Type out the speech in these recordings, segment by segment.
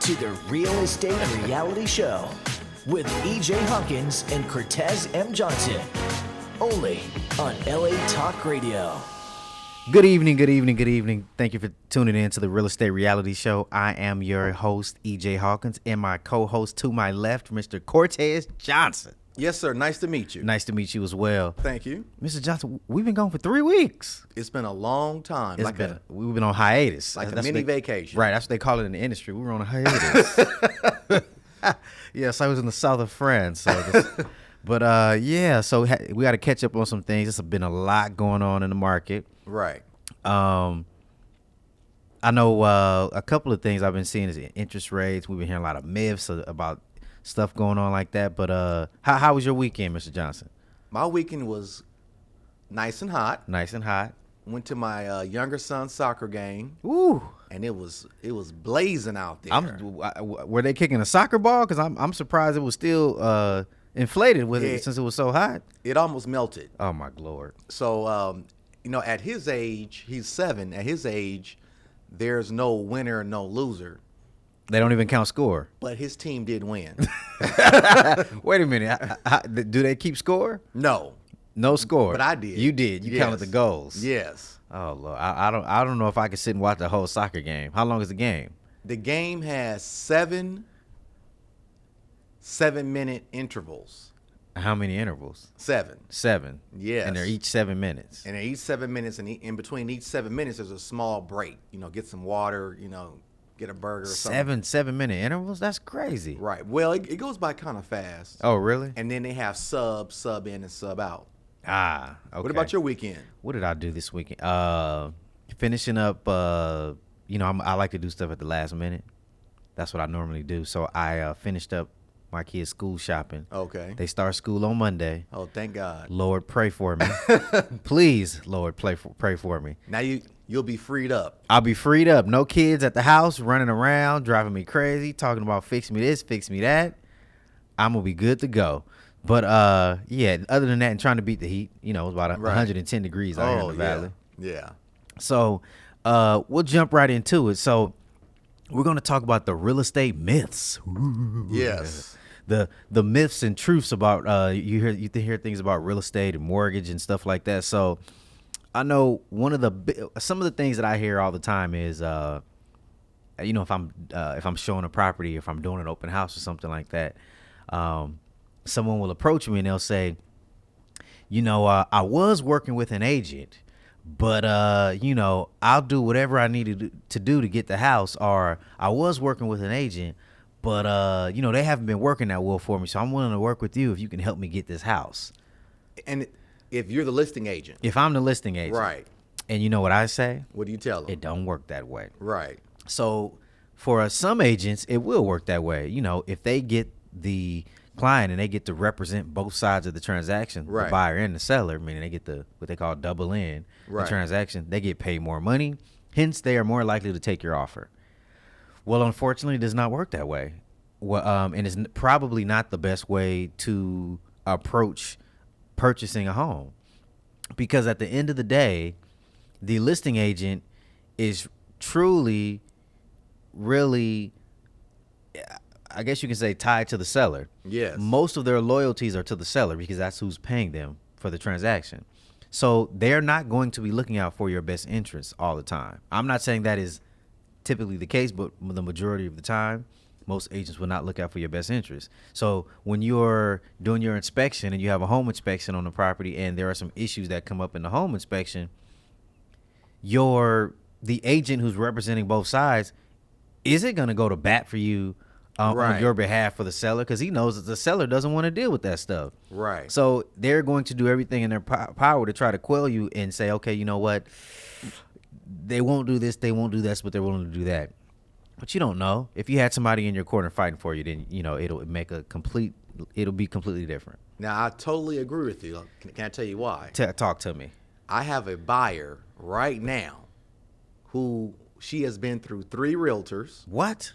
To the Real Estate Reality Show with EJ Hawkins and Cortez M. Johnson, only on LA Talk Radio. Good evening, good evening, good evening. Thank you for tuning in to the Real Estate Reality Show. I am your host, EJ Hawkins, and my co-host to my left, Mr. Cortez Johnson. Yes, sir. Nice to meet you. Nice to meet you as well. Thank you. Mr. Johnson, we've been gone for 3 weeks. It's been a long time. We've been on hiatus. Like a mini vacation. Right, that's what they call it in the industry. We were on a hiatus. Yes, I was in the south of France. But we got to catch up on some things. There's been a lot going on in the market. Right. I know a couple of things I've been seeing is interest rates. We've been hearing a lot of myths about stuff going on like that. But how was your weekend, Mr. Johnson? My weekend was nice and hot. Nice and hot. Went to my younger son's soccer game. Ooh. And it was blazing out there. Were they kicking a soccer ball? Because I'm surprised it was still inflated with it since it was so hot. It almost melted. Oh, my Lord. So, at his age, he's 7. At his age, there's no winner, no loser. They don't even count score. But his team did win. Wait a minute. Do they keep score? No. No score. But I did. You did. You counted the goals. Yes. Oh, Lord. I don't know if I could sit and watch the whole soccer game. How long is the game? The game has 7 7-minute intervals. How many intervals? 7. 7. Yes. And they're each 7 minutes. And they're each 7 minutes, and in between each 7 minutes, there's a small break. Get some water, get a burger or something. 7-minute intervals? That's crazy. Right. Well, it goes by kind of fast. Oh, really? And then they have sub in and sub out. Ah, okay. What about your weekend? What did I do this weekend? Finishing up, I like to do stuff at the last minute. That's what I normally do. So I finished up my kids' school shopping. Okay. They start school on Monday. Oh, thank God. Lord, pray for me. Please, Lord, pray for me. Now you'll be freed up. I'll be freed up. No kids at the house running around, driving me crazy, talking about fix me this, fix me that. I'm going to be good to go. But, other than that, and trying to beat the heat, it was about 110 degrees out here in the valley. Yeah. So we'll jump right into it. So we're going to talk about the real estate myths. Yes. The myths and truths about you hear things about real estate and mortgage and stuff like that. So I know some of the things that I hear all the time is if I'm showing a property, if I'm doing an open house or something like that, someone will approach me and they'll say, I was working with an agent, but I'll do whatever I needed to do to get the house, or I was working with an agent, but they haven't been working that well for me, so I'm willing to work with you if you can help me get this house. And if you're the listing agent. If I'm the listing agent. Right. And you know what I say? What do you tell them? It don't work that way. Right. So for some agents, it will work that way. If they get the client and they get to represent both sides of the transaction, right, the buyer and the seller, meaning they get what they call double in the transaction, they get paid more money. Hence, they are more likely to take your offer. Well, unfortunately, it does not work that way. Well, and it's probably not the best way to approach purchasing a home, because at the end of the day, the listing agent is truly, really, I guess you can say, tied to the seller. Yes. Most of their loyalties are to the seller because that's who's paying them for the transaction. So they're not going to be looking out for your best interests all the time. I'm not saying that is typically the case, but the majority of the time, most agents will not look out for your best interest. So when you're doing your inspection and you have a home inspection on the property and there are some issues that come up in the home inspection, the agent who's representing both sides isn't going to go to bat for you on your behalf for the seller, because he knows that the seller doesn't want to deal with that stuff. Right. So they're going to do everything in their power to try to quell you and say, okay, you know what? They won't do this, they won't do this, but they're willing to do that. But you don't know. If you had somebody in your corner fighting for you, then it'll be completely different. Now, I totally agree with you. Can I tell you why? Talk to me. I have a buyer right now who she has been through 3 realtors, What?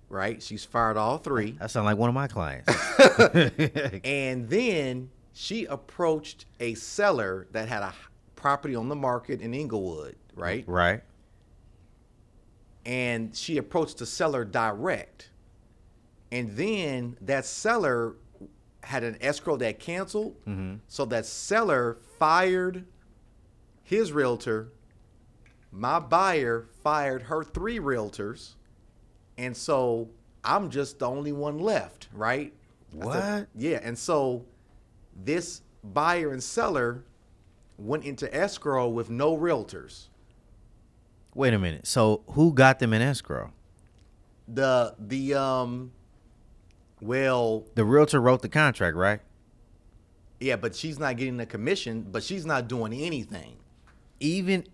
right? She's fired all 3. That sounds like one of my clients. And then she approached a seller that had a property on the market in Inglewood, right? Right. And she approached the seller direct. And then that seller had an escrow that canceled. So that seller fired his realtor. My buyer fired her 3 realtors. And so I'm just the only one left, right? What? Yeah. And so this buyer and seller went into escrow with no realtors. Wait a minute. So who got them in escrow? Well, The realtor wrote the contract, right? yeah, but she's not getting the commission, but she's not doing anything. Even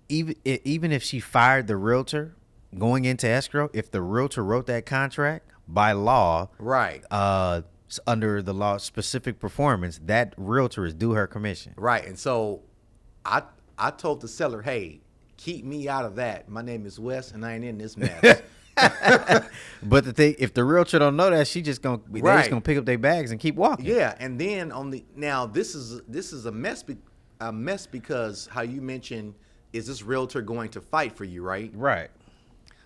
if she fired the realtor going into escrow, if the realtor wrote that contract by law, Right. Under the law specific performance, that realtor is due her commission. Right. And so I told the seller, hey, keep me out of that. My name is Wes and I ain't in this mess. But the thing, if the realtor don't know that, they just gonna pick up their bags and keep walking. Yeah, and then this is a mess because how you mentioned, is this realtor going to fight for you, right? Right.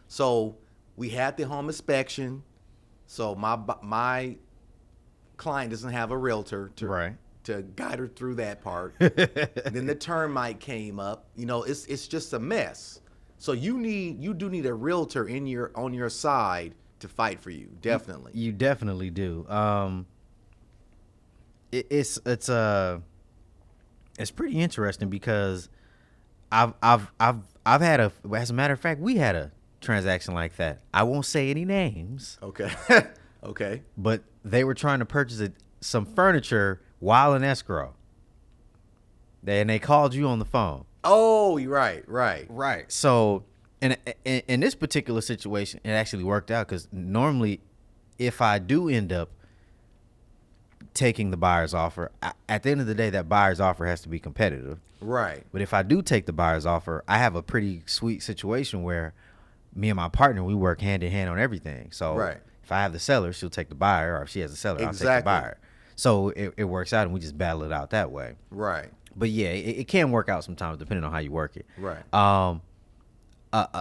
So we had the home inspection. So my client doesn't have a realtor to guide her through that part. Then the termite came up. It's just a mess. So you do need a realtor on your side to fight for you. Definitely. You definitely do. It's pretty interesting because I've had as a matter of fact, we had a transaction like that. I won't say any names. Okay. Okay. But they were trying to purchase some furniture while in escrow. They called you on the phone. Oh, you're right. Right. So, in this particular situation, it actually worked out because normally, if I do end up taking the buyer's offer, at the end of the day, that buyer's offer has to be competitive. Right. But if I do take the buyer's offer, I have a pretty sweet situation where me and my partner, we work hand in hand on everything. So if I have the seller, she'll take the buyer, or if she has the seller, I'll take the buyer. So it works out, and we just battle it out that way. Right. But yeah, it can work out sometimes depending on how you work it. Right.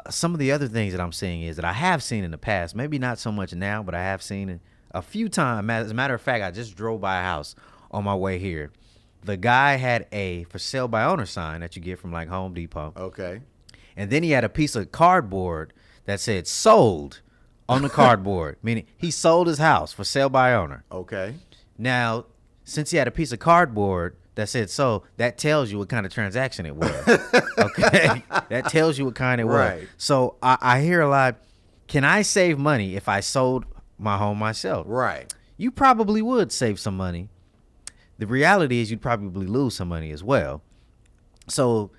Some of the other things that I'm seeing is that I have seen in the past, maybe not so much now, but I have seen it a few times. As a matter of fact, I just drove by a house on my way here. The guy had a for sale by owner sign that you get from like Home Depot. Okay. And then he had a piece of cardboard that said sold on the cardboard, meaning he sold his house for sale by owner. Okay. Now, since he had a piece of cardboard that said so, that tells you what kind of transaction it was. Okay? That tells you what kind it was. So I hear a lot, can I save money if I sold my home myself? Right. You probably would save some money. The reality is you'd probably lose some money as well. So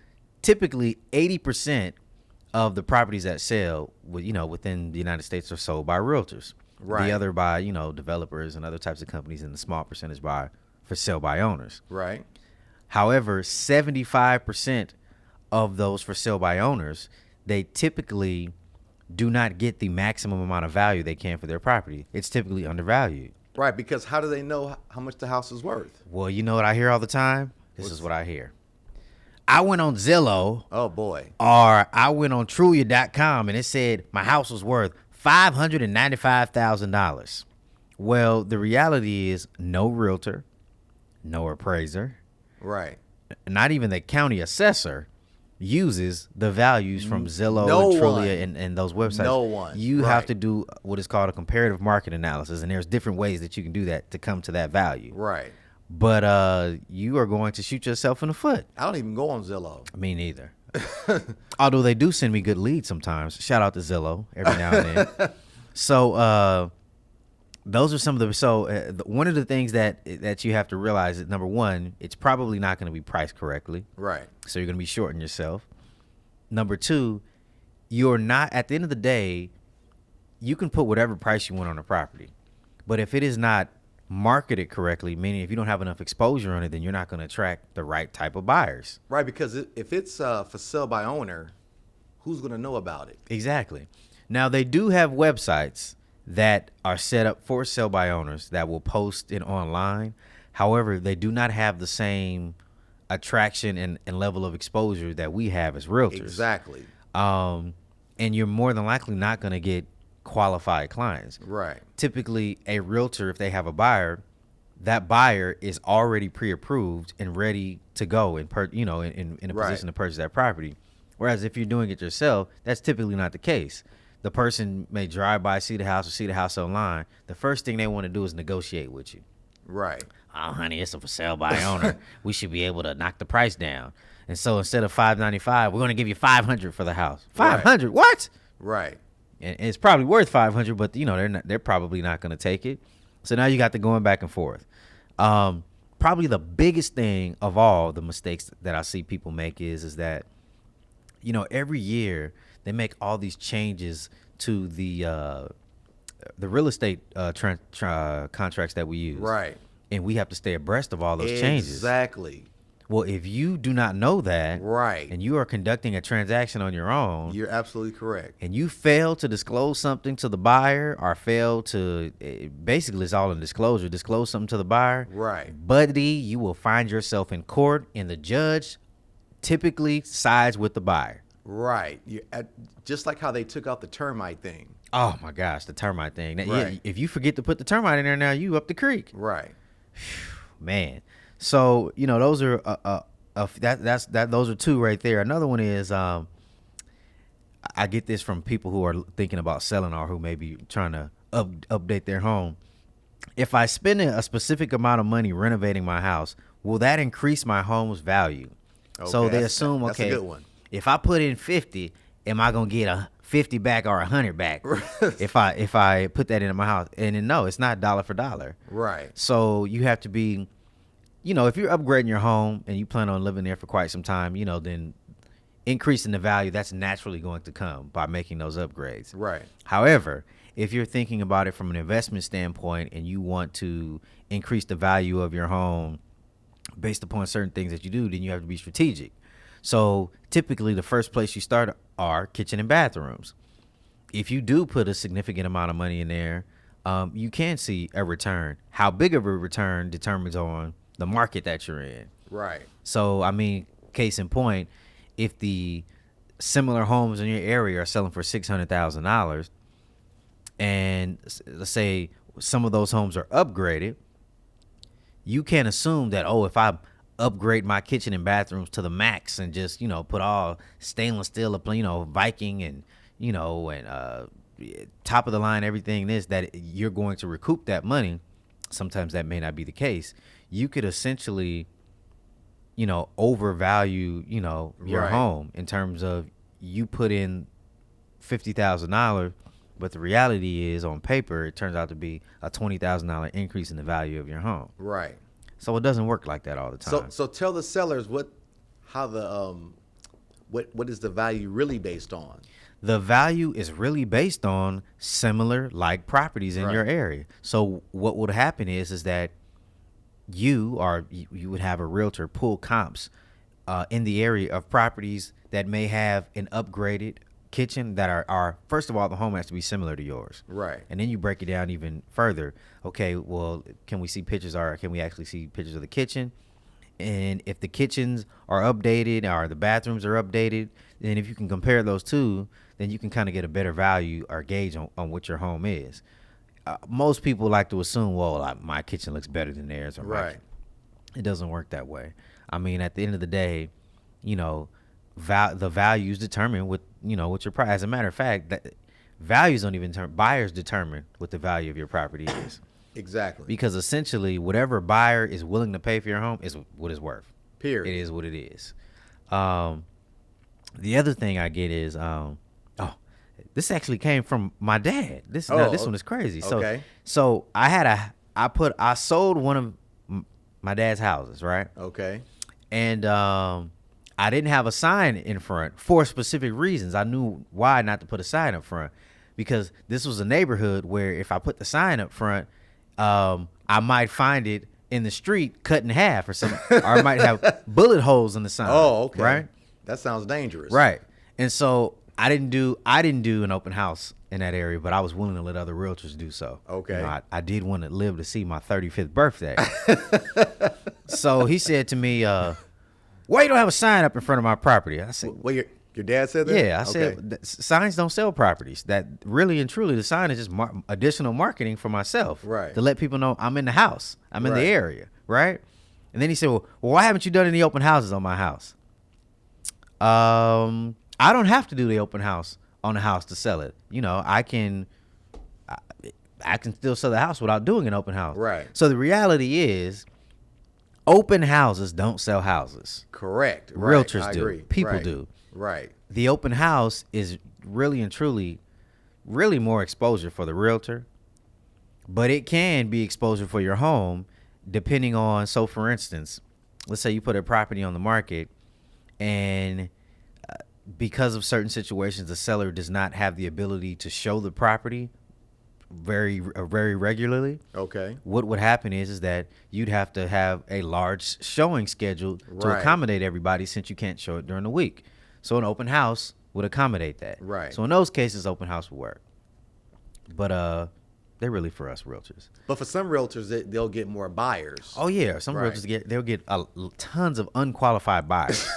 typically 80% of the properties that sell, within the United States are sold by realtors. Right. The other by, developers and other types of companies, and the small percentage for sale by owners. Right. However, 75% of those for sale by owners, they typically do not get the maximum amount of value they can for their property. It's typically undervalued. Right, because how do they know how much the house is worth? Well, you know what I hear all the time? This is what I hear. I went on Zillow. Oh, boy. Or I went on Trulia.com and it said my house was worth $595,000. Well, the reality is no realtor, no appraiser, right, not even the county assessor uses the values from Zillow and Trulia and those websites. No one. You have to do what is called a comparative market analysis, and there's different ways that you can do that to come to that value. Right. But you are going to shoot yourself in the foot. I don't even go on Zillow. Me neither. Although they do send me good leads sometimes. Shout out to Zillow every now and then. So those are some of the. One of the things that you have to realize is, number one, it's probably not going to be priced correctly. Right. So you're going to be shorting yourself. Number two, you're not, at the end of the day, you can put whatever price you want on a property. But if it is not market it correctly, meaning if you don't have enough exposure on it, then you're not going to attract the right type of buyers. Right, because if it's for sale by owner, who's going to know about it? Exactly. Now, they do have websites that are set up for sale by owners that will post it online. However, they do not have the same attraction and level of exposure that we have as realtors. Exactly. And you're more than likely not going to get qualified clients. Right. Typically, a realtor, if they have a buyer, that buyer is already pre-approved and ready to go and in a position to purchase that property. Whereas if you're doing it yourself, that's typically not the case. The person may drive by, see the house, or see the house online. The first thing they want to do is negotiate with you. Right. Oh, honey, it's a for sale by owner. We should be able to knock the price down. And so instead of $595, we're going to give you $500 for the house. $500? Right. What? Right. And it's probably worth $500, but they're probably not going to take it. So now you got the going back and forth. Probably the biggest thing of all the mistakes that I see people make is that, every year they make all these changes to the real estate contracts that we use. Right. And we have to stay abreast of all those changes. Exactly. Well, if you do not know that, right, and you are conducting a transaction on your own, you're absolutely correct. And you fail to disclose something to the buyer, or fail to, basically it's all in disclosure, disclose something to the buyer, right, buddy, you will find yourself in court, and the judge typically sides with the buyer. Right. Just like how they took out the termite thing. Oh my gosh, the termite thing. Right. Yeah, if you forget to put the termite in there, now you up the creek. Right. Man. So, those are those are two right there. Another one is I get this from people who are thinking about selling or who may be trying to update their home. If I spend a specific amount of money renovating my house, will that increase my home's value? Okay, so they assume, that's a good one. If I put in 50, am I gonna get a 50 back or 100 back if I put that into my house? And then, no, it's not dollar for dollar. Right. So you have to be, if you're upgrading your home and you plan on living there for quite some time, then increasing the value, that's naturally going to come by making those upgrades. Right. However, if you're thinking about it from an investment standpoint and you want to increase the value of your home based upon certain things that you do, then you have to be strategic. So typically the first place you start are kitchen and bathrooms. If you do put a significant amount of money in there, you can see a return. How big of a return determines on the market that you're in. Right. So, case in point, if the similar homes in your area are selling for $600,000, and let's say some of those homes are upgraded, you can't assume that, if I upgrade my kitchen and bathrooms to the max and just, put all stainless steel, Viking and, top of the line, everything that you're going to recoup that money. Sometimes that may not be the case. You could essentially, overvalue, your right. home in terms of you put in $50,000, but the reality is on paper, it turns out to be a $20,000 increase in the value of your home. Right. So it doesn't work like that all the time. So tell the sellers what is the value really based on? The value is really based on similar like properties in your area. So what would happen is that you would have a realtor pull comps in the area of properties that may have an upgraded kitchen that are first of all, the home has to be similar to yours. Right. And then you break it down even further. Okay, well, can we see pictures, or can we actually see pictures of the kitchen? And if the kitchens are updated or the bathrooms are updated, then if you can compare those two, then you can kind of get a better value or gauge on what your home is. Most people like to assume, well, my kitchen looks better than theirs. Or right. It doesn't work that way. At the end of the day, the value is determined with, what your price. As a matter of fact, that values don't even buyers determine what the value of your property is. Exactly. Because essentially, whatever buyer is willing to pay for your home is what it's worth. Period. It is what it is. The other thing I get is, this actually came from my dad. This one is crazy. Okay. So I sold one of my dad's houses, right? Okay. And I didn't have a sign in front for specific reasons. I knew why not to put a sign up front, because this was a neighborhood where if I put the sign up front, I might find it in the street cut in half or something, or I might have bullet holes in the sign. Oh, okay. Right? That sounds dangerous. Right. And so I didn't do an open house in that area, but I was willing to let other realtors do so. Okay. You know, I did want to live to see my 35th birthday. So he said to me, why you don't have a sign up in front of my property? I said, Well, your dad said that? yeah, I said, signs don't sell properties. That really and truly, the sign is just additional marketing for myself. Right. To let people know I'm in the house. I'm in the Right. area. Right. And then he said, well, why haven't you done any open houses on my house? I don't have to do the open house on the house to sell it. You know, I can still sell the house without doing an open house. Right. So the reality is, open houses don't sell houses. Correct. Right. Realtors I do. agree. People Right. do. Right. The open house is really and truly, really more exposure for the realtor, but it can be exposure for your home depending on, so for instance, let's say you put a property on the market and because of certain situations, the seller does not have the ability to show the property very regularly. Okay. What would happen is that you'd have to have a large showing schedule to Right. accommodate everybody since you can't show it during the week. So an open house would accommodate that. Right. So in those cases, open house would work. But they're really for us realtors. But for some realtors, they'll get more buyers. Oh yeah, some Right. realtors they'll get tons of unqualified buyers.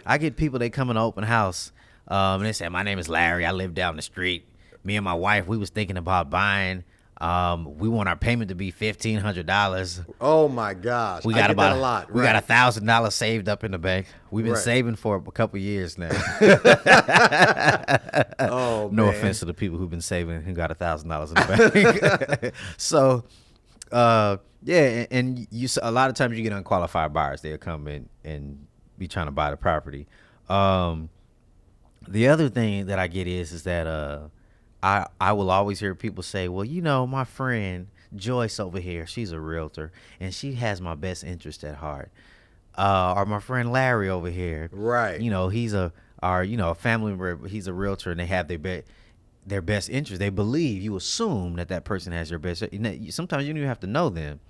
I get people, they come in an open house and they say, my name is Larry, I live down the street. Me and my wife, we was thinking about buying. We want our payment to be $1,500. Oh my gosh. We I got get about that a lot. We Right. got $1,000 saved up in the bank. We've been Right. saving for a couple years now. Oh, No man. offense to the people who've been saving who got $1,000 in the bank. So, yeah, and a lot of times you get unqualified buyers. They'll come in and be trying to buy the property. The other thing that I get is that I will always hear people say, well, you know, my friend Joyce over here, she's a realtor, and she has my best interest at heart. Or my friend Larry over here, Right. you know, he's a family member, he's a realtor, and they have their best interest. They believe, you assume that person has your best. Sometimes you don't even have to know them.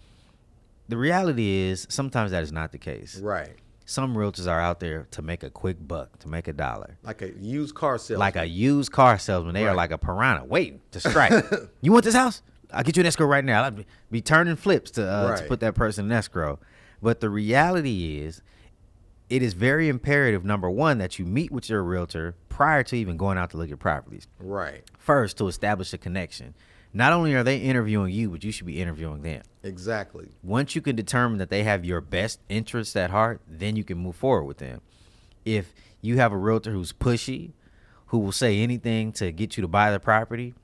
The reality is sometimes that is not the case. Right. Some realtors are out there to make a quick buck, to make $1. Like a used car salesman. Like a used car salesman. They are Right. like a piranha waiting to strike. You want this house? I'll get you an escrow right now. I'll be turning flips to Right. put that person in escrow. But the reality is, it is very imperative, number one, that you meet with your realtor prior to even going out to look at properties. Right. First, to establish a connection. Not only are they interviewing you, but you should be interviewing them. Exactly. Once you can determine that they have your best interests at heart, then you can move forward with them. If you have a realtor who's pushy, who will say anything to get you to buy the property,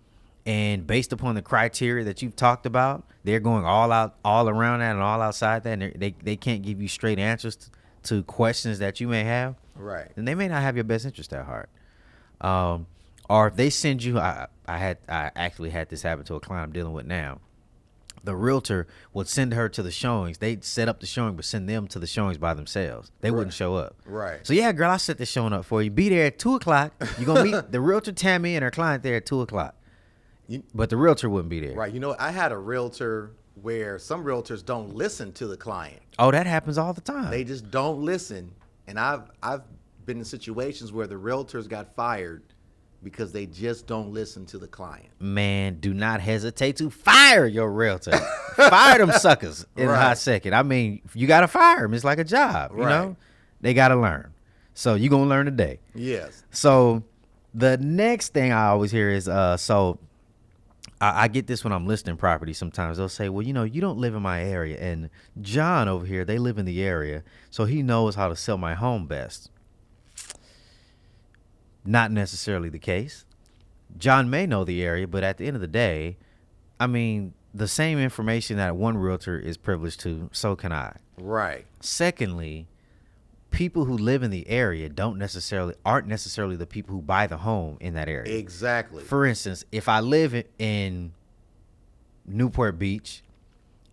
and based upon the criteria that you've talked about, they're going all out, all around that and all outside that, and they can't give you straight answers to questions that you may have, Right. then they may not have your best interest at heart. Or if they send you, I actually had this happen to a client I'm dealing with now. The realtor would send her to the showings. They'd set up the showing, but send them to the showings by themselves. They wouldn't show up. Right. So yeah, girl, I set this showing up for you. Be there at 2:00. You're gonna meet the realtor Tammy and her client there at 2:00. But the realtor wouldn't be there. Right. You know, I had a realtor where some realtors don't listen to the client. Oh, that happens all the time. They just don't listen. And I've been in situations where the realtors got fired because they just don't listen to the client. Man, do not hesitate to fire your realtor. Fire them suckers in a hot second. I mean, you got to fire them. It's like a job, you know? They got to learn. So you're going to learn today. Yes. So the next thing I always hear is, I get this when I'm listing property sometimes. They'll say, well, you know, you don't live in my area. And John over here, they live in the area, so he knows how to sell my home best. Not necessarily the case. John may know the area, but at the end of the day, I mean, the same information that one realtor is privileged to, so can I. Right. Secondly, people who live in the area aren't necessarily the people who buy the home in that area. Exactly. For instance, if I live in Newport Beach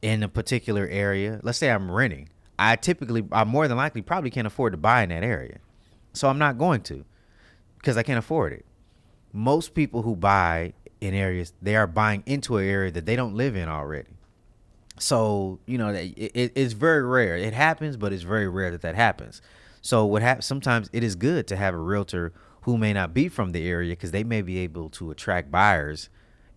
in a particular area, let's say I'm renting, I more than likely probably can't afford to buy in that area. So I'm not going to, because I can't afford it. Most people who buy in areas, they are buying into an area that they don't live in already. So, it's very rare. It happens, but it's very rare that happens. So what happens, sometimes it is good to have a realtor who may not be from the area, because they may be able to attract buyers,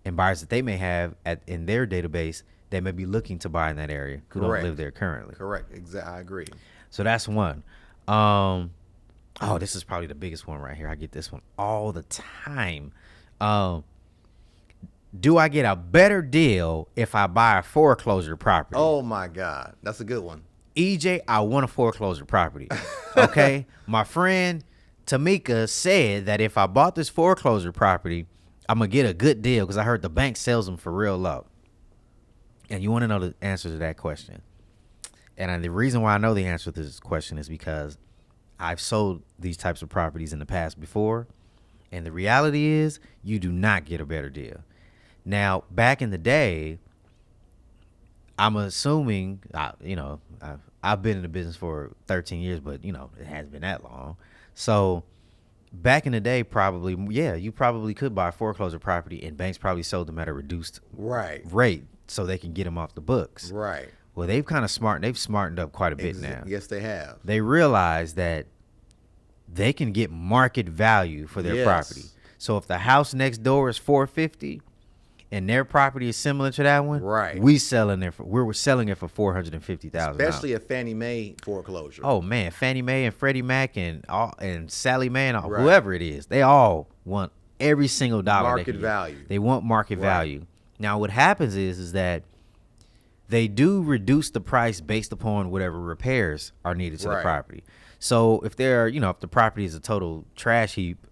and buyers that they may have in their database that may be looking to buy in that area who don't live there currently. Correct. Exactly. I agree. So that's one. This is probably the biggest one right here. I get this one all the time. Do I get a better deal if I buy a foreclosure property? Oh my God, that's a good one. EJ, I want a foreclosure property. Okay, my friend Tamika said that if I bought this foreclosure property, I'm gonna get a good deal because I heard the bank sells them for real low. And you want to know the answer to that question. And the reason why I know the answer to this question is because I've sold these types of properties in the past before. And the reality is you do not get a better deal. Now, back in the day, I'm assuming, I've been in the business for 13 years, but, it hasn't been that long. So back in the day, probably, you probably could buy a foreclosure property and banks probably sold them at a reduced rate so they can get them off the books. Right. Well, they've smartened up quite a bit now. Yes, they have. They realize that they can get market value for their property. So if the house next door is $450 and their property is similar to that one, right, we're selling it for $450,000. Especially a Fannie Mae foreclosure. Oh man, Fannie Mae and Freddie Mac and Sally Mae and whoever it is, they all want every single dollar. Market value. They want market value. Now what happens is that they do reduce the price based upon whatever repairs are needed to the property. So if if the property is a total trash heap,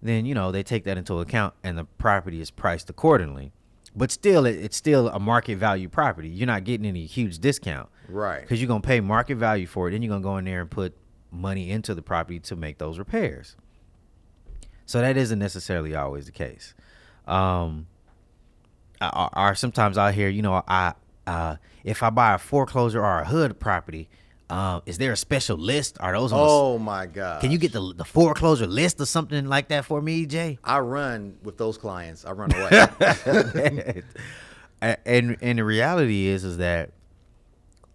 then, they take that into account and the property is priced accordingly. But still, it's still a market value property. You're not getting any huge discount. Right. Because you're going to pay market value for it. Then you're going to go in there and put money into the property to make those repairs. So that isn't necessarily always the case. Sometimes I hear, if I buy a foreclosure or a HUD property, is there a special list? Are those on my God. Can you get the foreclosure list or something like that for me, EJ? I run with those clients. I run away. and the reality is that,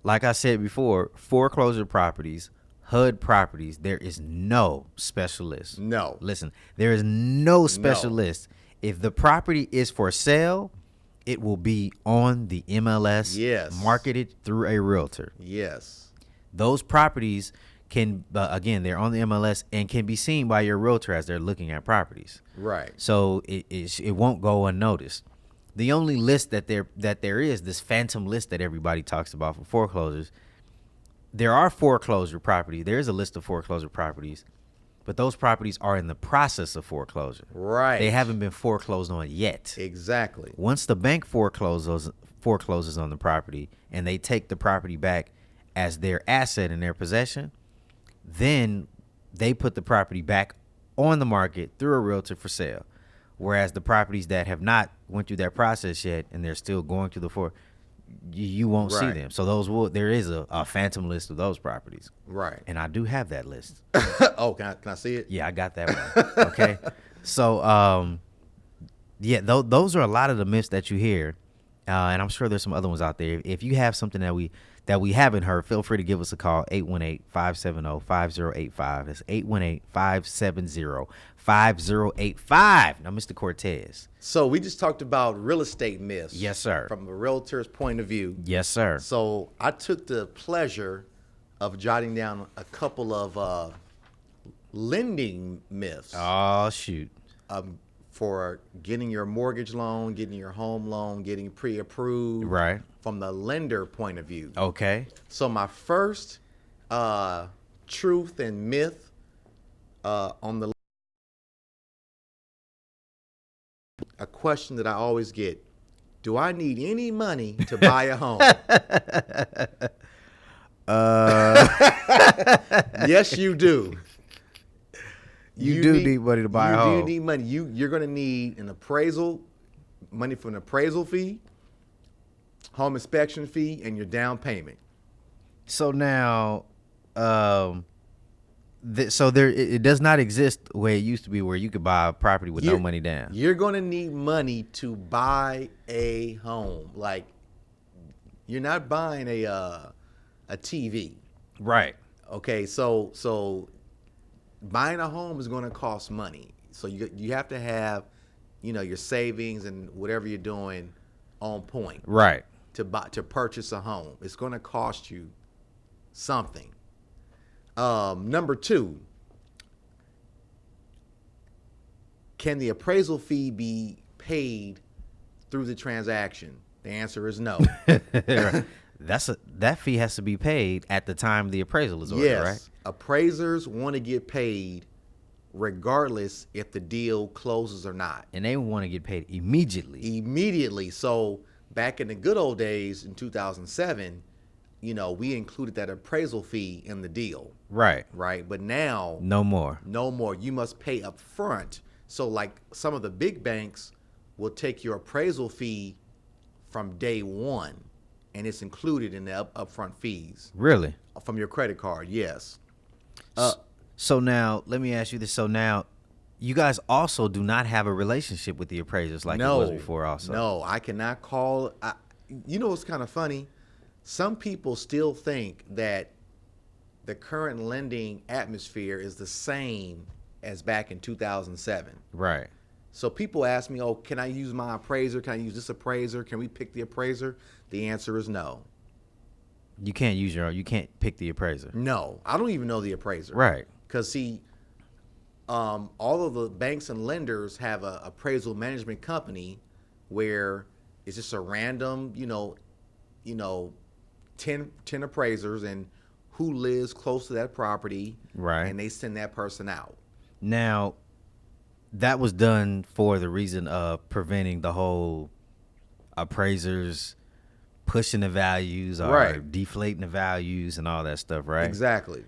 like I said before, foreclosure properties, HUD properties, there is no special list. No. Listen, there is no special list. If the property is for sale, it will be on the MLS, marketed through a realtor. Yes. Those properties can, again, they're on the MLS and can be seen by your realtor as they're looking at properties. Right. So it won't go unnoticed. The only list that there is, this phantom list that everybody talks about for foreclosures, there are foreclosure properties. There is a list of foreclosure properties, but those properties are in the process of foreclosure. Right. They haven't been foreclosed on yet. Exactly. Once the bank forecloses on the property and they take the property back as their asset in their possession, then they put the property back on the market through a realtor for sale. Whereas the properties that have not went through that process yet and they're still going through you won't see them. So there is a phantom list of those properties. Right. And I do have that list. Oh, can I see it? Yeah, I got that one. Okay. So, those are a lot of the myths that you hear. And I'm sure there's some other ones out there. If you have something that we haven't heard, feel free to give us a call, 818-570-5085. That's 818-570-5085. Now, Mr. Cortez. So we just talked about real estate myths. Yes, sir. From a realtor's point of view. Yes, sir. So I took the pleasure of jotting down a couple of lending myths. Oh, shoot. For getting your mortgage loan, getting your home loan, getting pre-approved. Right. From the lender point of view. Okay. So my first truth and myth on the a question that I always get: do I need any money to buy a home? Yes, you do. You do need money to buy a home. You do need money. You're going to need an appraisal, money for an appraisal fee, home inspection fee, and your down payment. So now, it does not exist the way it used to be, where you could buy a property with no money down. You're going to need money to buy a home. Like, You're not buying a TV. Right. Okay, so buying a home is going to cost money. So you have to have, your savings and whatever you're doing on point. Right. To purchase a home. It's going to cost you something. Number 2, can the appraisal fee be paid through the transaction? The answer is no. Right. That fee has to be paid at the time the appraisal is ordered, Yes. right? Appraisers want to get paid regardless if the deal closes or not. And they want to get paid immediately. Immediately. So back in the good old days in 2007, we included that appraisal fee in the deal. Right. Right. But now, No more. no more. You must pay up front. So like some of the big banks will take your appraisal fee from day one, and it's included in the upfront fees Really? from your credit card. Yes. So now, let me ask you this. So now, you guys also do not have a relationship with the appraisers like it was before also. No, I cannot call. What's kind of funny? Some people still think that the current lending atmosphere is the same as back in 2007. Right. So people ask me, oh, can I use my appraiser? Can I use this appraiser? Can we pick the appraiser? The answer is no. You can't you can't pick the appraiser. No, I don't even know the appraiser. Right. Because, see, all of the banks and lenders have a appraisal management company where it's just a random, 10 appraisers and who lives close to that property. Right. And they send that person out. Now, that was done for the reason of preventing the whole appraisers pushing the values or Right. deflating the values and all that stuff, right? Exactly.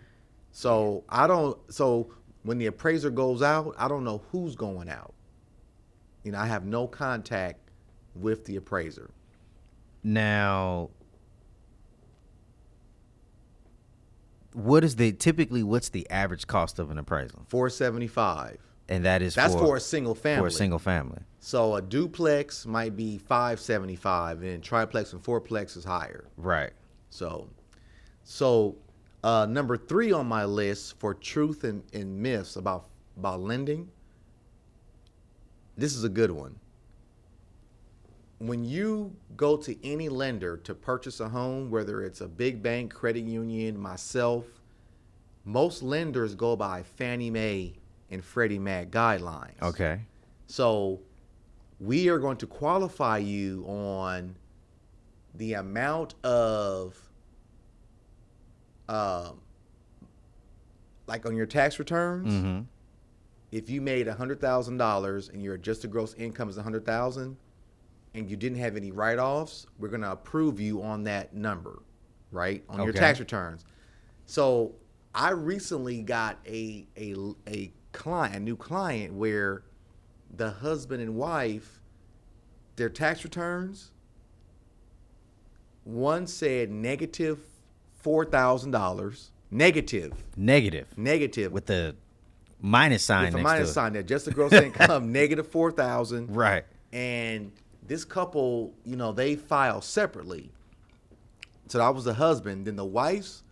So when the appraiser goes out, I don't know who's going out. I have no contact with the appraiser. Now, what's the average cost of an appraisal? $475. And that's for a single family. For a single family. So a duplex might be $575, and triplex and fourplex is higher. Right. So number 3 on my list for truth and myths about lending. This is a good one. When you go to any lender to purchase a home, whether it's a big bank, credit union, myself, most lenders go by Fannie Mae and Freddie Mac guidelines. Okay. So we are going to qualify you on the amount of, like on your tax returns. Mm-hmm. If you made $100,000 and your adjusted gross income is $100,000 and you didn't have any write-offs, we're going to approve you on that number, right? On your tax returns. So I recently got a new client where the husband and wife, their tax returns, one said negative $4,000, negative with the minus sign with a next minus to sign there, just the gross income negative 4,000. Right. And this couple, they file separately. So that was the husband. Then the wife's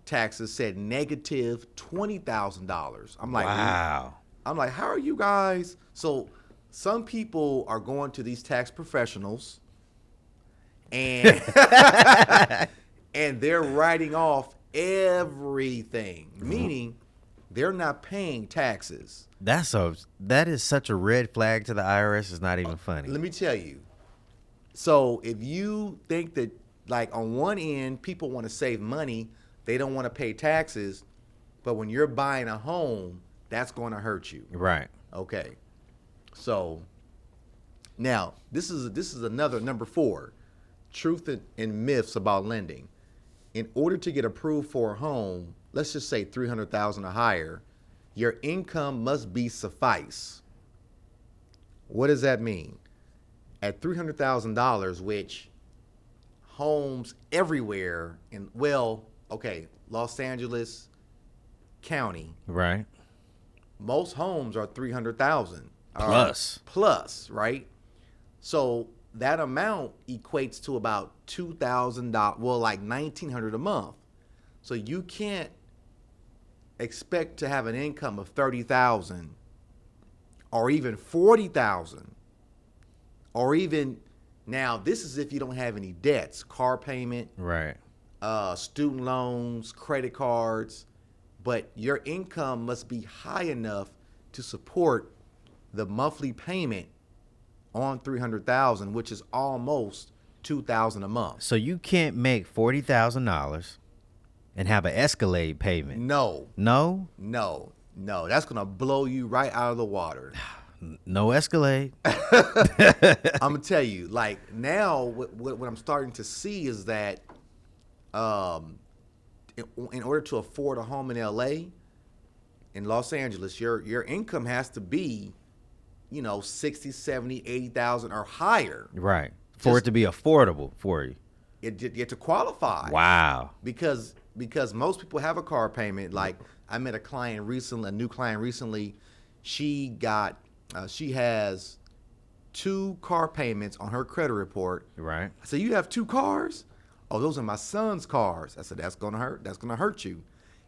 taxes said negative $20,000. I'm like, wow. I'm like, how are you guys? So some people are going to these tax professionals and and they're writing off everything, meaning they're not paying taxes. That is such a red flag to the IRS. It's not even funny. Let me tell you. So if you think that, like, on one end, people want to save money, they don't want to pay taxes, but when you're buying a home, that's going to hurt you. Right. Okay. So now this is another number 4, truth and myths about lending. In order to get approved for a home, let's just say $300,000 or higher, your income must be suffice. What does that mean? At $300,000, which homes everywhere in, Los Angeles County, Right. most homes are $300,000 Plus. plus, right? So that amount equates to about $2,000, well, like $1,900 a month. So you can't expect to have an income of $30,000 or even $40,000 or even, now this is if you don't have any debts, car payment, Right. Student loans, credit cards, but your income must be high enough to support the monthly payment on $300,000, which is almost $2,000 a month. So you can't make $40,000 and have an Escalade payment. No, No, that's gonna blow you right out of the water. no Escalade. I'm gonna tell you, like now, what I'm starting to see is that, in order to afford a home in LA, in Los Angeles, your income has to be, 60, 70, 80,000 or higher. Right. For it to be affordable for you. You have to qualify. Wow. Because most people have a car payment. Like I met a new client recently. She has 2 car payments on her credit report. Right. I said, you have 2 cars? Oh, those are my son's cars. I said, that's gonna hurt. That's gonna hurt you.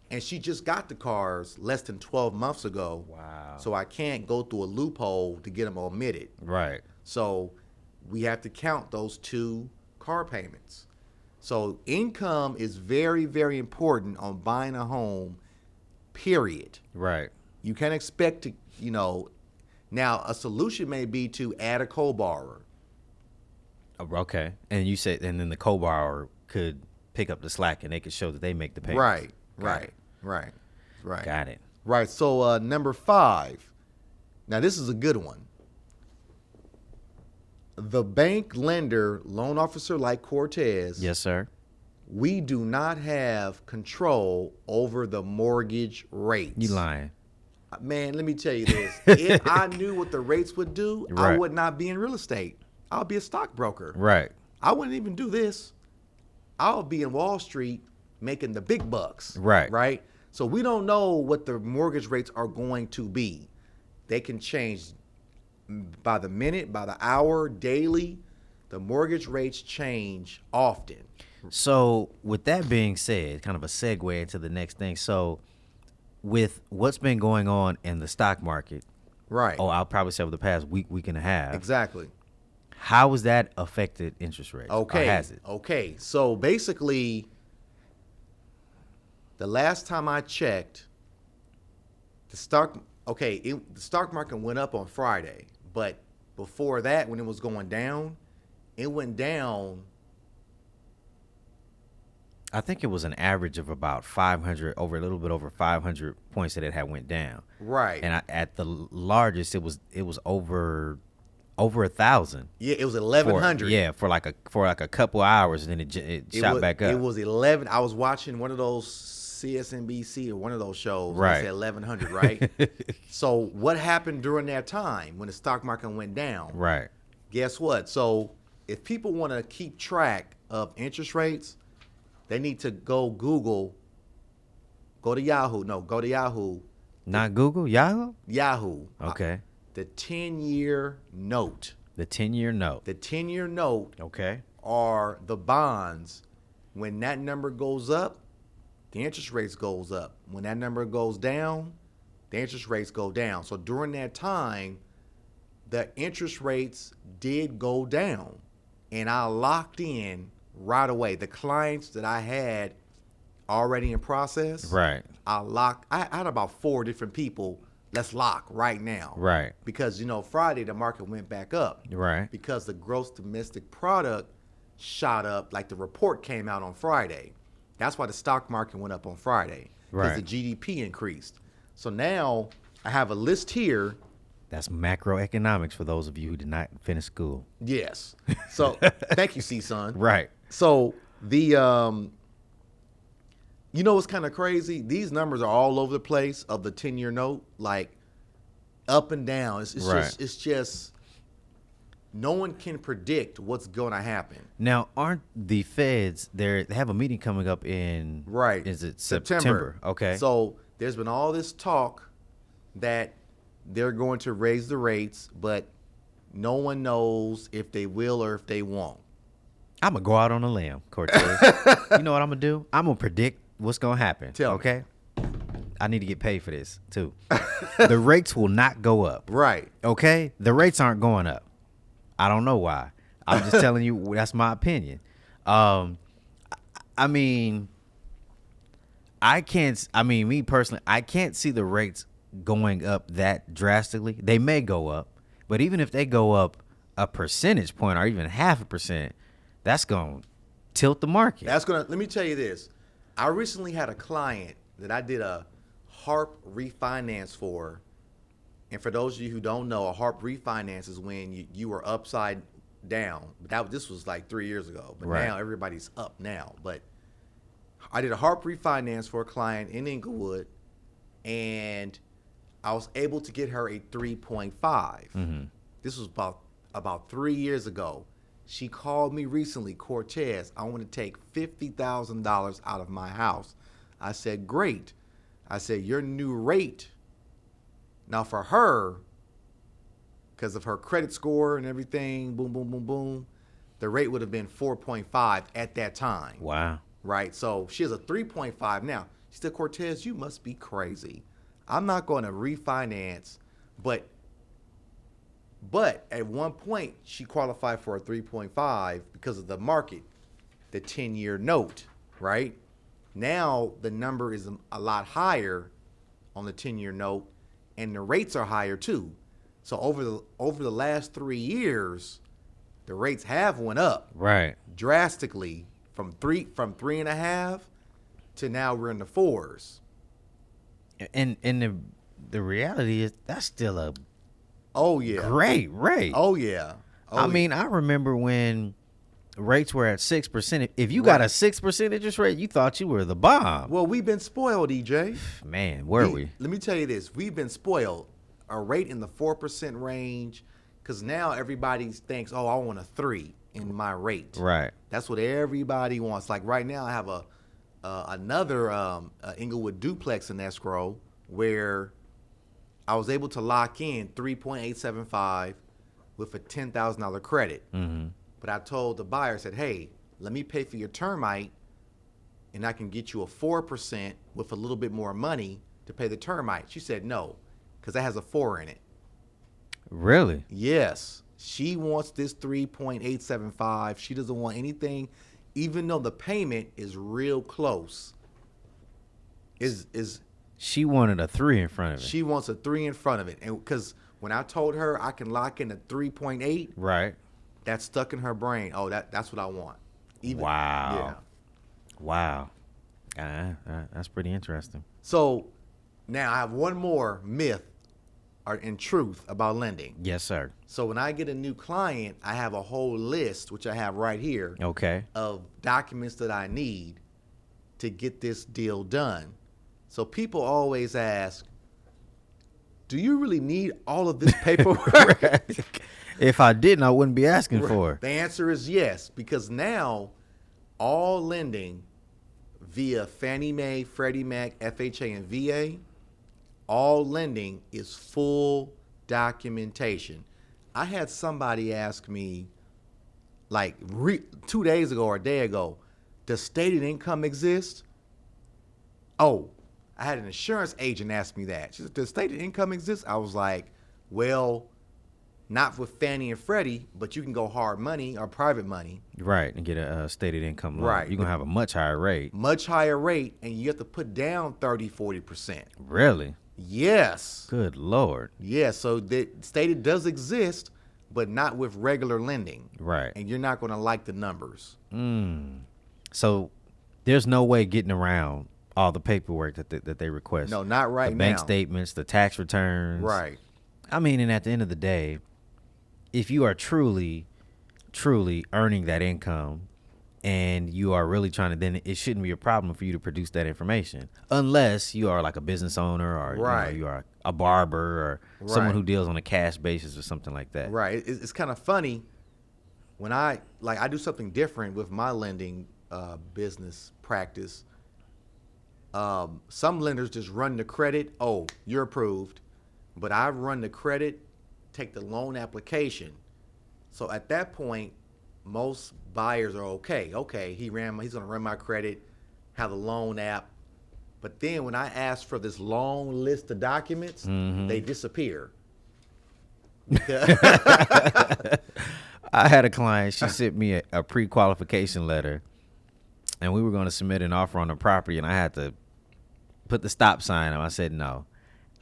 And she just got the cars less than 12 months ago. Wow. So I can't go through a loophole to get them omitted. Right. So we have to count those 2 car payments. So income is very, very important on buying a home, period. Right. You can't expect to, now a solution may be to add a co-borrower. Okay. And you said, and then the co-borrower could pick up the slack and they could show that they make the payments. Right. Got it. Right. So number 5. Now this is a good one. The bank lender, loan officer like Cortez. Yes, sir. We do not have control over the mortgage rates. You lying. Man, let me tell you this. If I knew what the rates would do, I Right. would not be in real estate. I'll be a stockbroker. Right. I wouldn't even do this. I'll be in Wall Street making the big bucks. Right. Right? So we don't know what the mortgage rates are going to be. They can change by the minute, by the hour, daily. The mortgage rates change often. So with that being said, kind of a segue into the next thing. So with what's been going on in the stock market, Right. I'll probably say over the past week and a half. Exactly. How has that affected interest rates? Okay. Or has it? Okay. So basically, the last time I checked, the stock market went up on Friday, but before that, when it was going down, it went down. I think it was an average of about 500, a little bit over 500 points that it had went down. Right. And at the largest, it was over 1,000. Yeah, it was 1,100. Yeah, for like a couple hours, and then it shot back up. It was 11. I was watching one of those CSNBC or one of those shows. Right. It said 1,100, right? So what happened during that time when the stock market went down? Right. Guess what? So if people want to keep track of interest rates, they need to go Google, go to Yahoo. No, go to Yahoo. Not Google, Yahoo? Yahoo. Okay. The 10-year note. The 10-year note. The 10-year note Okay. are the bonds. When that number goes up, the interest rates goes up. When that number goes down, the interest rates go down. So during that time, the interest rates did go down. And I locked in right away. The clients that I had already in process, Right. I had about 4 different people. Let's lock right now. Right. Because, Friday the market went back up. Right. Because the gross domestic product shot up, like the report came out on Friday. That's why the stock market went up on Friday. Because Right. the GDP increased. So now I have a list here. That's macroeconomics for those of you who did not finish school. Yes. So thank you, C-Son. Right. So the what's kind of crazy? These numbers are all over the place of the 10-year note, like up and down. It's just no one can predict what's going to happen. Now, aren't the feds they have a meeting coming up in Right. Is it September? Okay. So there's been all this talk that they're going to raise the rates, but no one knows if they will or if they won't. I'm going to go out on a limb, Cortez. You know what I'm going to do? I'm going to predict what's going to happen. Tell me. Okay? I need to get paid for this, too. The rates will not go up. Right. Okay? The rates aren't going up. I don't know why. I'm just telling you, that's my opinion. I mean, me personally, I can't see the rates going up that drastically. They may go up, but even if they go up a percentage point or even 0.5%, that's going to tilt the market. Let me tell you this. I recently had a client that I did a HARP refinance for. And for those of you who don't know, a HARP refinance is when you were upside down. But this was like 3 years ago. But Right. now everybody's up now. But I did a HARP refinance for a client in Inglewood, and I was able to get her a 3.5. Mm-hmm. This was about 3 years ago. She called me recently, Cortez, I want to take $50,000 out of my house. I said, great. I said, your new rate. Now for her, because of her credit score and everything, boom, boom, boom, boom, the rate would have been 4.5 at that time. Wow. Right? So she has a 3.5 now. She said, Cortez, you must be crazy. I'm not going to refinance, but at one point she qualified for a 3.5 because of the market, the 10-year note, right? Now the number is a lot higher on the 10-year note, and the rates are higher too. So over the last 3 years, the rates have went up Right. drastically from 3.5 to now we're in the 4s. And the reality is that's still a Oh yeah. great rate. Oh yeah. I mean, I remember when rates were at 6%. If you got a 6% interest rate, you thought you were the bomb. Well, we've been spoiled, EJ. Man, were we? Let me tell you this. We've been spoiled. A rate in the 4% range, because now everybody thinks, oh, I want a 3 in my rate. Right. That's what everybody wants. Like right now, I have another Inglewood duplex in escrow where I was able to lock in 3.875 with a $10,000 credit. Mm-hmm. But I told the buyer, I said, hey, let me pay for your termite, and I can get you a 4% with a little bit more money to pay the termite. She said no, because that has a 4 in it. Really? Yes. She wants this 3.875. She doesn't want anything, even though the payment is real close. She wanted a 3 in front of it. She wants a 3 in front of it. And because when I told her I can lock in a 3.8, Right. that stuck in her brain. Oh, that's what I want. Wow. Wow. That's pretty interesting. So now I have one more myth and truth about lending. Yes, sir. So when I get a new client, I have a whole list, which I have right here, Okay. of documents that I need to get this deal done. So people always ask, do you really need all of this paperwork? If I didn't, I wouldn't be asking for it. The answer is yes, because now all lending via Fannie Mae, Freddie Mac, FHA, and VA, all lending is full documentation. I had somebody ask me like 2 days ago or a day ago, does stated income exist? Oh, I had an insurance agent ask me that. She said, does stated income exist? I was like, well, not with Fannie and Freddie, but you can go hard money or private money. Right, and get a stated income loan. Right. You're going to have a much higher rate. Much higher rate, and you have to put down 30, 40%. Really? Yes. Good Lord. Yeah, so the stated does exist, but not with regular lending. Right. And you're not going to like the numbers. So there's no way getting around all the paperwork that they request. No, not right the now. bank statements, the tax returns. Right. I mean, and at the end of the day, if you are truly earning that income and you are really trying to, then it shouldn't be a problem for you to produce that information unless you are like a business owner or Right. you are a barber or someone Right. who deals on a cash basis or something like that. Right. It's kind of funny when I do something different with my lending business practice. Some lenders just run the credit. Oh, you're approved. But I run the credit, take the loan application. So at that point, most buyers are okay. Okay, he's going to run my credit, have the loan app. But then when I ask for this long list of documents, they disappear. I had a client, she sent me a pre-qualification letter, and we were going to submit an offer on the property, and I had to put the stop sign up. I said, no,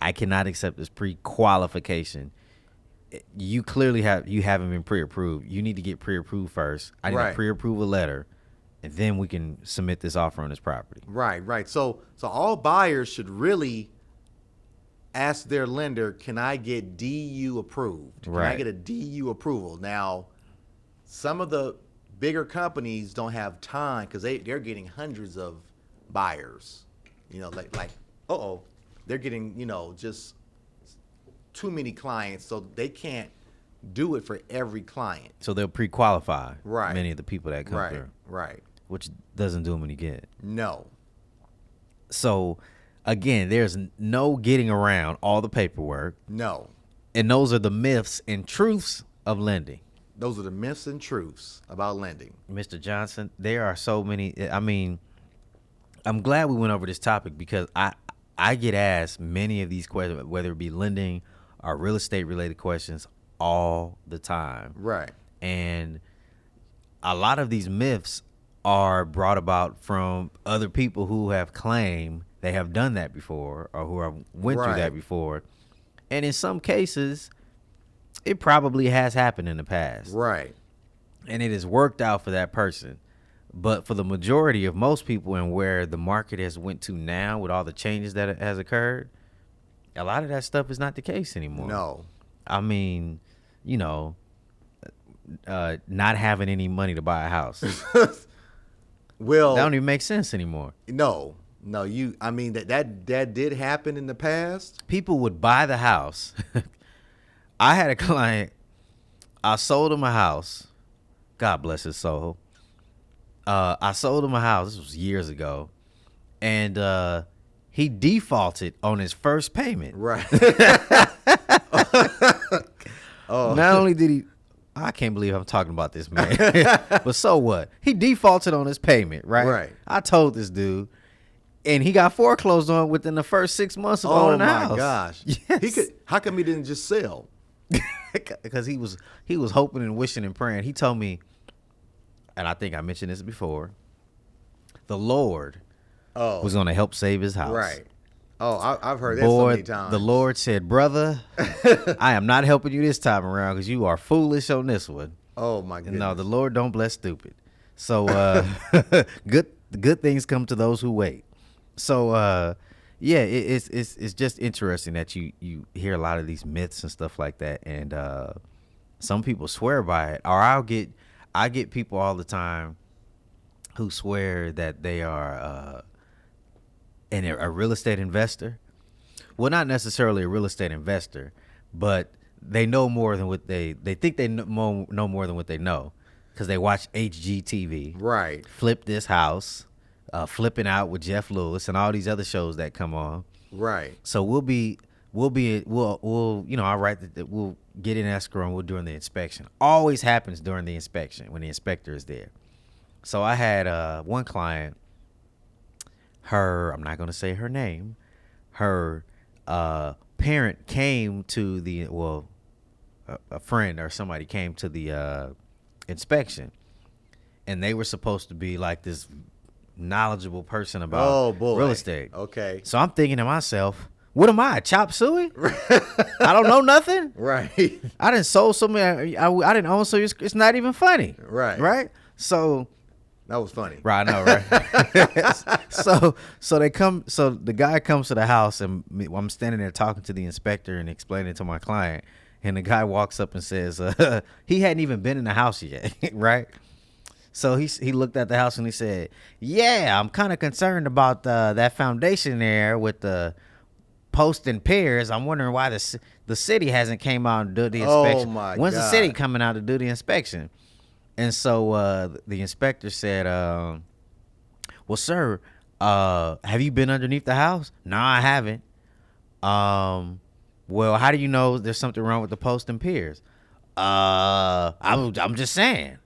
I cannot accept this pre-qualification. You clearly haven't been pre-approved. You need to get pre-approved first. I need a pre-approval letter, and then we can submit this offer on this property. Right. So all buyers should really ask their lender, can I get DU approved? Can I get a DU approval? Now, some of the bigger companies don't have time because they're getting hundreds of buyers. They're getting, just too many clients, so they can't do it for every client. So they'll pre-qualify many of the people that come through. Right. Which doesn't do them any good. No. So, again, there's no getting around all the paperwork. No. And those are the myths and truths of lending. Those are the myths and truths about lending. Mr. Johnson, there are so many. I mean, I'm glad we went over this topic because I get asked many of these questions, whether it be lending or real estate related questions, all the time. Right. And a lot of these myths are brought about from other people who have claimed they have done that before or who have went through that before. And in some cases, it probably has happened in the past. Right. And it has worked out for that person. But for the majority of most people and where the market has went to now with all the changes that has occurred, a lot of that stuff is not the case anymore. No. I mean, not having any money to buy a house. Well, that don't even make sense anymore. No, that did happen in the past. People would buy the house. I had a client, I sold him a house. God bless his soul. I sold him a house. This was years ago. And he defaulted on his first payment. Right. Not only did he, I can't believe I'm talking about this man. But so what? He defaulted on his payment, right? Right. I told this dude, and he got foreclosed on within the first 6 months of owning the house. Oh my gosh! Yes. How come he didn't just sell? Because he was hoping and wishing and praying. He told me, and I think I mentioned this before, the Lord was going to help save his house. Right. Oh, I've heard that so many times. The Lord said, brother, I am not helping you this time around because you are foolish on this one. Oh, my goodness. No, the Lord don't bless stupid. So good things come to those who wait. So, it's just interesting that you hear a lot of these myths and stuff like that. And some people swear by it. Or I get people all the time who swear that they are a real estate investor. Well, not necessarily a real estate investor, but they know more than what they think they know more than what they know because they watch HGTV. Right. Flip This House, Flipping Out with Jeff Lewis, and all these other shows that come on. Right. So we'll I'll write that we'll get in escrow and we'll during the inspection. Always happens during the inspection when the inspector is there. So I had one client. I'm not going to say her name. Her parent came to a friend or somebody came to the inspection, and they were supposed to be like this knowledgeable person about real estate. Okay. So I'm thinking to myself, what am I, chop suey? I don't know nothing. Right. I didn't sold so many. I didn't own, so it's not even funny. Right. Right. So. That was funny. Right, I know, right? So they come. So the guy comes to the house, and I'm standing there talking to the inspector and explaining it to my client. And the guy walks up and says, he hadn't even been in the house yet, right? So he looked at the house and he said, "Yeah, I'm kind of concerned about that foundation there with the post and piers. I'm wondering why the city hasn't came out and do the inspection. Oh my When's God. the city coming out to do the inspection?" And so the inspector said, well, sir, have you been underneath the house? No, I haven't. Well, how do you know there's something wrong with the post and piers? I'm just saying.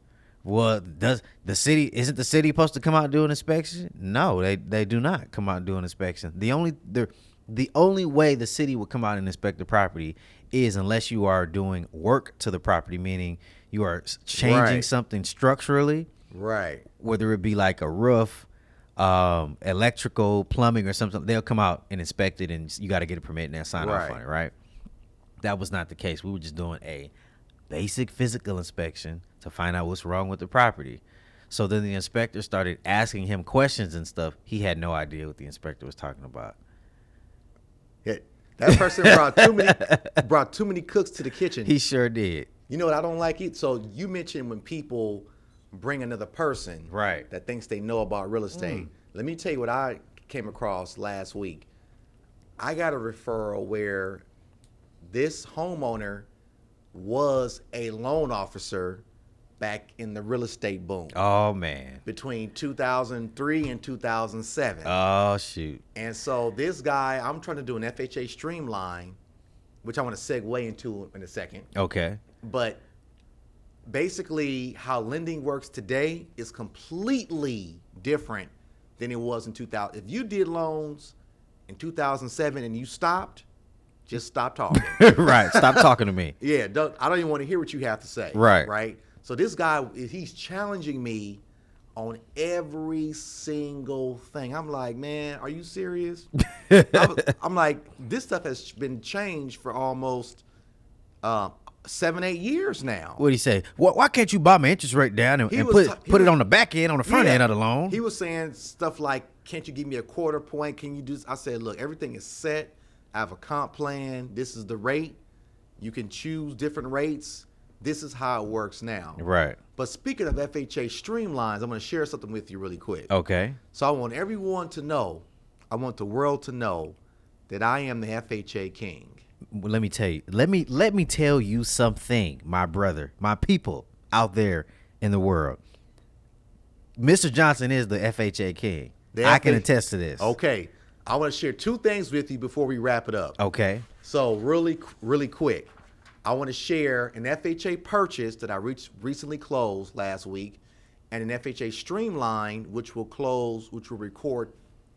Well, isn't the city supposed to come out and do an inspection? No, they do not come out and do an inspection. The only way the city would come out and inspect the property is unless you are doing work to the property, meaning you are changing something structurally, right? Whether it be like a roof, electrical, plumbing, or something. They'll come out and inspect it, and you got to get a permit and then sign off on it, right? That was not the case. We were just doing a basic physical inspection to find out what's wrong with the property. So then the inspector started asking him questions and stuff. He had no idea what the inspector was talking about. Yeah, that person brought too many cooks to the kitchen. He sure did. You know what I don't like it? So you mentioned when people bring another person that thinks they know about real estate. Let me tell you what I came across last week. I got a referral where this homeowner was a loan officer back in the real estate boom. Oh, man. Between 2003 and 2007. Oh, shoot. And so this guy, I'm trying to do an FHA streamline, which I want to segue into in a second. Okay. But basically how lending works today is completely different than it was in 2000. If you did loans in 2007 and you stopped, just stop talking. Right. Stop talking to me. Yeah. I don't even want to hear what you have to say. Right. Right. So this guy, he's challenging me on every single thing. I'm like, man, are you serious? I'm like, this stuff has been changed for almost 7-8 years now. What'd he say? Why can't you buy my interest rate down and put it on the back end, on the front end of the loan? He was saying stuff like, can't you give me a quarter point? Can you do this? I said, look, everything is set. I have a comp plan. This is the rate. You can choose different rates. This is how it works now. Right. But speaking of FHA streamlines, I'm going to share something with you really quick. Okay. So I want everyone to know, I want the world to know that I am the FHA king. Well, let me tell you. Let me tell you something, my brother, my people out there in the world. Mr. Johnson is the FHA king. I can attest to this. Okay. I want to share two things with you before we wrap it up. Okay. So really quick, I want to share an FHA purchase that I recently closed last week, and an FHA streamline which will record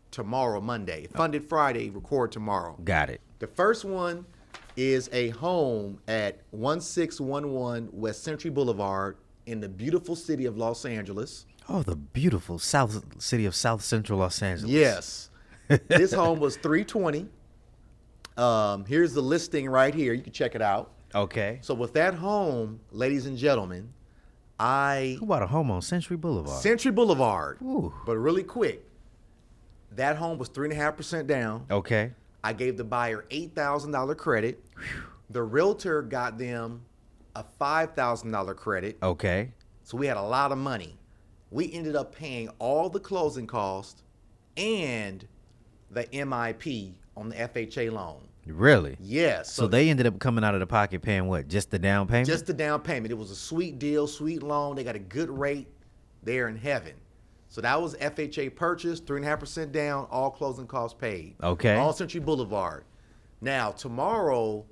tomorrow, Monday. Funded Friday, record tomorrow. Got it. The first one is a home at 1611 West Century Boulevard in the beautiful city of Los Angeles. Oh, the beautiful city of South Central Los Angeles. Yes. This home was $320. Here's the listing right here. You can check it out. Okay. So with that home, ladies and gentlemen, Who bought a home on Century Boulevard? Century Boulevard. Ooh. But really quick, that home was 3.5% down. Okay. I gave the buyer $8,000 credit. Whew. The realtor got them a $5,000 credit. Okay. So we had a lot of money. We ended up paying all the closing costs and the MIP on the FHA loan. Really? Yes. So they ended up coming out of the pocket paying what? Just the down payment? Just the down payment. It was a sweet deal, sweet loan. They got a good rate. They're in heaven. So that was FHA purchase, 3.5% down, all closing costs paid. Okay. On Century Boulevard. Now, tomorrow,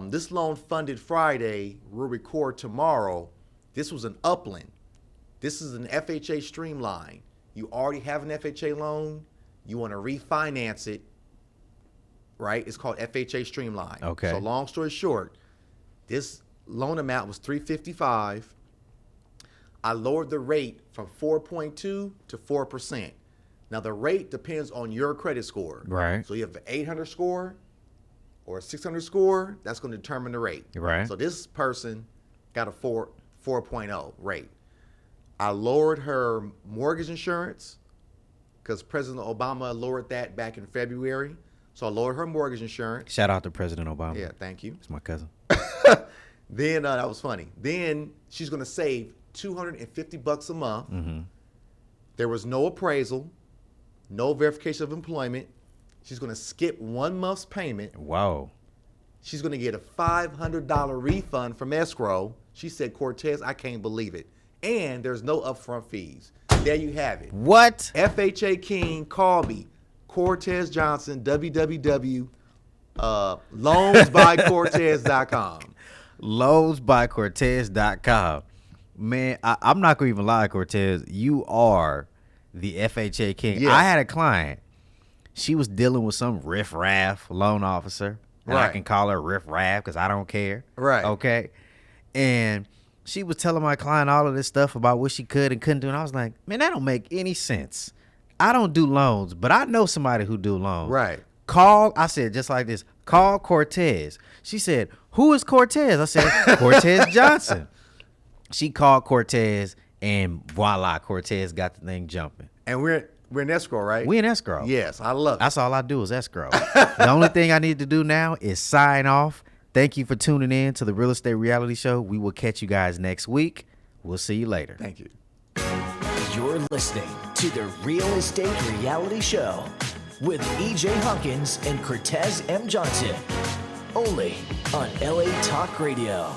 this loan funded Friday, we'll record tomorrow. This was an Upland. This is an FHA streamline. You already have an FHA loan. You want to refinance it, right? It's called FHA streamline. Okay. So long story short, this loan amount was $355. I lowered the rate from 4.2 to 4%. Now the rate depends on your credit score. Right. So you have an 800 score or a 600 score, that's going to determine the rate. Right. So this person got a 4.0 rate. I lowered her mortgage insurance because President Obama lowered that back in February. So I lowered her mortgage insurance. Shout out to President Obama. Yeah, thank you. It's my cousin. Then that was funny. Then she's going to save $250 a month. Mm-hmm. There was no appraisal, no verification of employment. She's going to skip 1 month's payment. Wow. She's going to get a $500 refund from escrow. She said, Cortez, I can't believe it. And there's no upfront fees. There you have it. What? FHA King, call me. Cortez Johnson, www.loansbycortez.com. Loansbycortez.com. Man, I'm not going to even lie, Cortez. You are the FHA king. Yeah. I had a client. She was dealing with some riff-raff loan officer. And I Right. can call her riff-raff because I don't care. Right. Okay? And she was telling my client all of this stuff about what she could and couldn't do. And I was like, man, that don't make any sense. I don't do loans, but I know somebody who do loans. Right. I said just like this, call Cortez. She said, who is Cortez? I said, Cortez Johnson. She called Cortez, and voila, Cortez got the thing jumping. And we're in escrow, right? We in escrow. Yes, I love it. That's all I do is escrow. The only thing I need to do now is sign off. Thank you for tuning in to the Real Estate Reality Show. We will catch you guys next week. We'll see you later. Thank you. You're listening to the Real Estate Reality Show with EJ Hawkins and Cortez M. Johnson. Only on LA Talk Radio.